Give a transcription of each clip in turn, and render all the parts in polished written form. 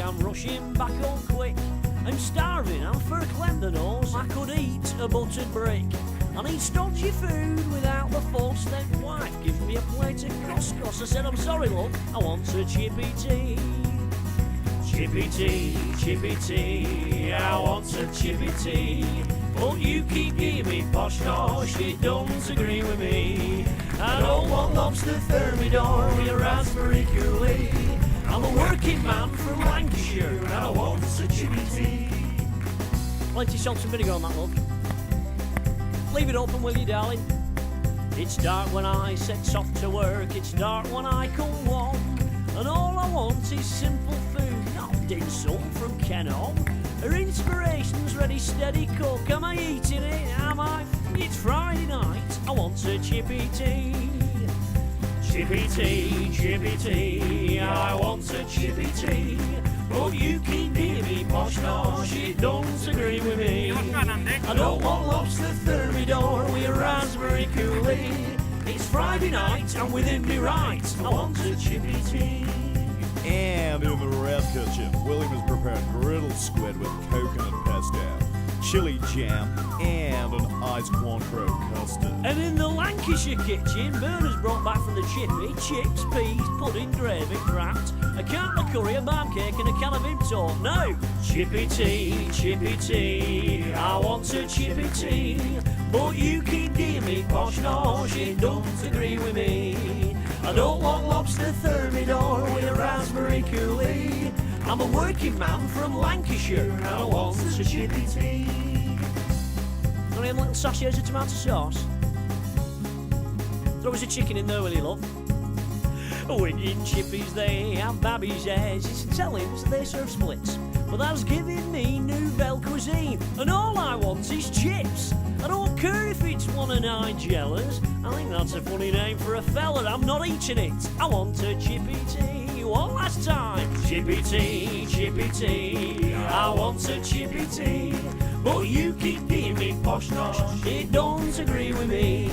I'm rushing back home quick. I'm starving, I'm for a cleanse the nose. I could eat a buttered brick. I need stodgy food without the fuss. Then wife gives me a plate of couscous. I said, I'm sorry, love, I want a chippy tea. Chippy tea, chippy tea, I want a chippy tea. But you keep giving me posh nosh, it don't agree with me. I don't want lobster thermidor with raspberry Kool-Aid. I'm a working man from Lancashire and I want a chippy tea. Plenty salt and vinegar on that, love. Leave it open, will you, darling? It's dark when I set off to work, it's dark when I come home. And all I want is simple food, not dim sum from Kenholm. Her inspiration's ready, steady cook. Am I eating it? Am I? It's Friday night, I want a chippy tea. Chippy tea, I want a chippy tea. But you keep giving me posh nosh, it don't agree with me. I don't want lobster thermidor with raspberry Kool-Aid. It's Friday night, I'm within me right, I want a chippy tea. And in the red kitchen, William has prepared grilled squid with coconut pesto, chili jam, and an iced Cointreau custard. And in the Lancashire kitchen, Bernard's brought back from the chippy chips, peas, pudding, gravy, wrapped, a carton of curry, a barm cake, and a can of Ibtor. No! Chippy tea, I want a chippy tea. But you keep giving me posh nosh, it don't agree with me. I don't want lobster thermidor with a raspberry Kool-Aid. I'm a working man from Lancashire and I want a chippy tea. Want any little sachets of tomato sauce? Throw us a chicken in there, will you, love? Winning chippies, they have babby's heads. It's Italians, they serve splits. But that's giving me nouvelle cuisine. And all I want is chips. I don't care if it's one of Nigella's. I think that's a funny name for a fella. I'm not eating it. I want a chippy tea. One last time. Chippy tea, I want a chippy tea. But you keep giving me posh nosh, it don't agree with me.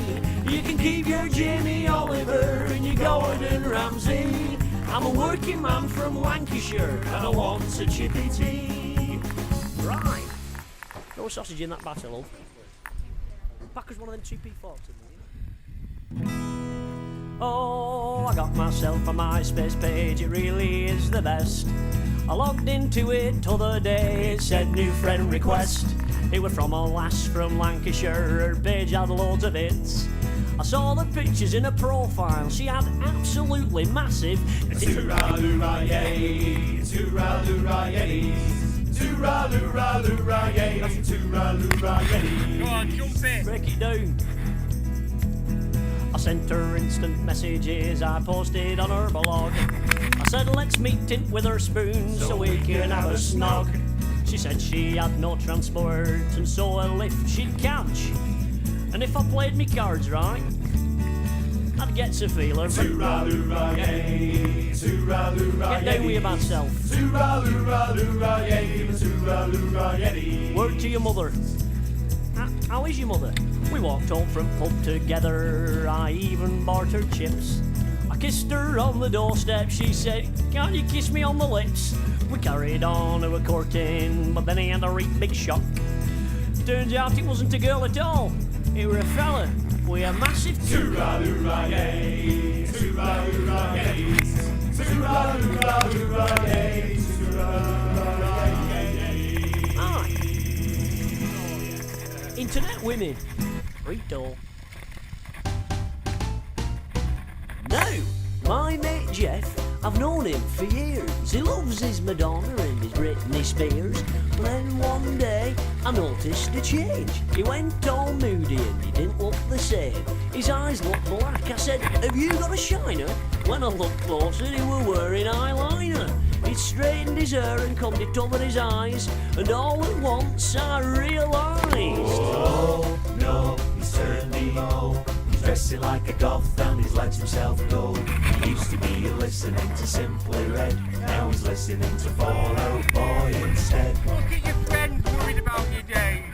You can keep your Jamie Oliver and your Gordon Ramsay. I'm a working man from Lancashire and I want a chippy tea. Right. Throw a sausage in that batter, love. Pack us one of them 2p40, will you? Oh, I got myself a MySpace page, it really is the best. I logged into it t'other day, it said new friend request. It was from a lass from Lancashire, her page had loads of hits. I saw the pictures in her profile, she had absolutely massive. Tooraloorayay, tooraloorayay, tooraloorayay, tooraloorayay. Go on, jump it. Break it down. I sent her instant messages, I posted on her blog. I said let's meet in with her spoon so we can have a snog. She said she had no transport and so a lift she'd catch. And if I played me cards right, I'd get to feel her. Tooraloorayay, tooraloorayay. Get down with your bad self. Tooraloorayay, tooraloorayay. Word to your mother. How is your mother? We walked home from pub together, I even bought her chips. I kissed her on the doorstep, she said, can't you kiss me on the lips? We carried on to a courting, but then he had a right big shock. Turns out it wasn't a girl at all, it were a fella with a massive Tooraloorayay, tooraloorayay, tooraloorayay, tooraloorayay. Aye. Internet women. Rito. Now, my mate Jeff, I've known him for years. He loves his Madonna and his Britney Spears. Then one day, I noticed a change. He went all moody and he didn't look the same. His eyes looked black. I said, have you got a shiner? When I looked closer, he were wearing eyeliner. He'd straightened his hair and combed it over his eyes. And all at once, I realised. Oh, no, he's turned emo. He's dressing like a goth and he's let himself go. He used to be listening to Simply Red. Now he's listening to Fall Out Boy instead. Look at your friend worried about your day.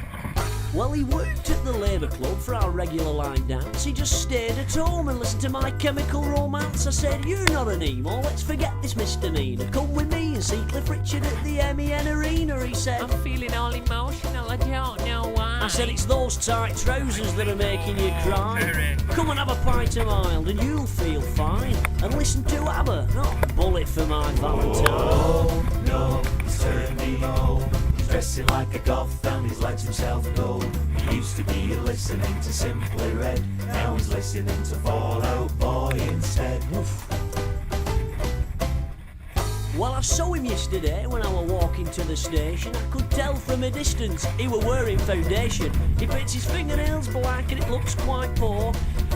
Well, he worked at the Labour Club for our regular line dance. He just stayed at home and listened to My Chemical Romance. I said, you're not an emo, let's forget this misdemeanor. Come with me and see Cliff Richard at the MEN Arena. He said, I'm feeling all emotional, I don't know why. I said, it's those tight trousers that are making you cry. Come and have a pint of mild and you'll feel fine. And listen to ABBA, not Bullet for My Valentine. Oh no, he's turned emo. He's dressing like a goth and he's let himself go. He used to be listening to Simply Red, now he's listening to Fall Out Boy instead. Well, I saw him yesterday when I were walking to the station. I could tell from a distance he were wearing foundation. He paints his fingernails black and it looks quite poor.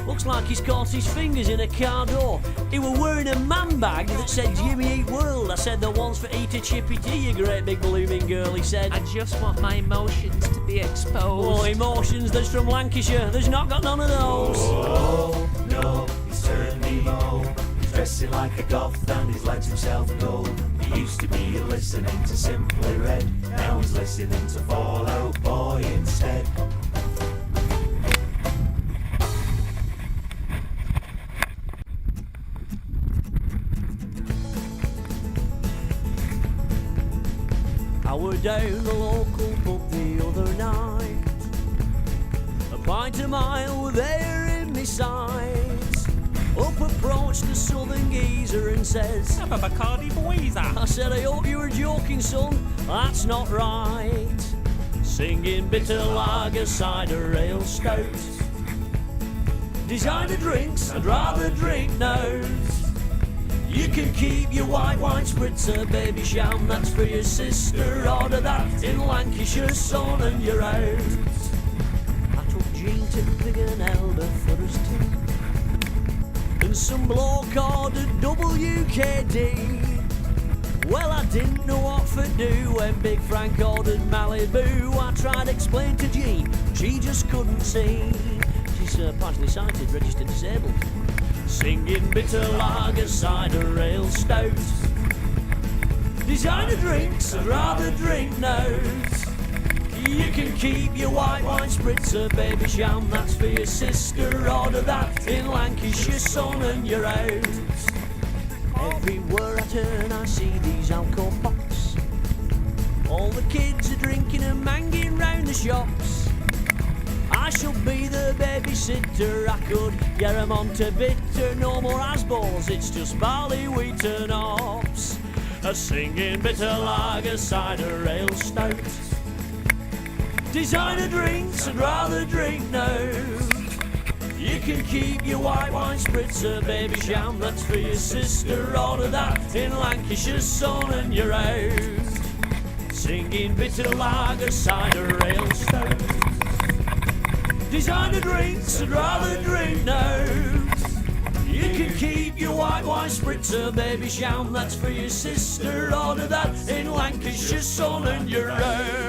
Looks like he's caught his fingers in a car door. He were wearing a man bag that said Jimmy Eat World. I said, the one's for eat a chippy tea, you great big blooming girl. He said, I just want my emotions to be exposed. oh, emotions, there's from Lancashire, there's not got none of those. Oh no, he's turned emo. He's dressing like a goth and he's let himself go. He used to be listening to Simply Red, now he's listening to Fall Out Boy instead. I were down the local pub the other night. A pint of mile were there in me sights. Up approached the southern geezer and says, I'm a Bacardi Boiza. I said, I hope you were joking, son, that's not right. Singing bitter lager, cider, ale, stout. Designer drinks, I'd rather drink those. You can keep your white wine spritzer, baby sham, that's for your sister. Order that in Lancashire, son, and you're out. I took Jean to Biggin Elder for his tea, and some bloke ordered WKD. Well, I didn't know what for do when Big Frank ordered Malibu. I tried to explain to Jean, she just couldn't see. She's partially sighted, registered disabled. Singing bitter lager, cider, ale, stout. Designer drinks, I'd rather drink those. You can keep your white wine spritzer, baby sham, that's for your sister. Order that in Lancashire, son, and you're out. Everywhere I turn I see these alcohol pops. All the kids are drinking and hanging round the shops. I shall be the babysitter, I could get 'em on to bitter. No more Asballs, it's just barley, wheat and hops. A singing bitter lager, cider, ale, stout. Designer drinks, I'd rather drink those. You can keep your white wine spritzer, baby sham, that's for your sister. Order that in Lancashire, son, and you're out. Singing bitter lager, cider, ale, stout. Designer drinks, I'd rather drink those. You can keep your white wine spritzer, baby sham, that's for your sister. Order that in Lancashire, son, and you're out.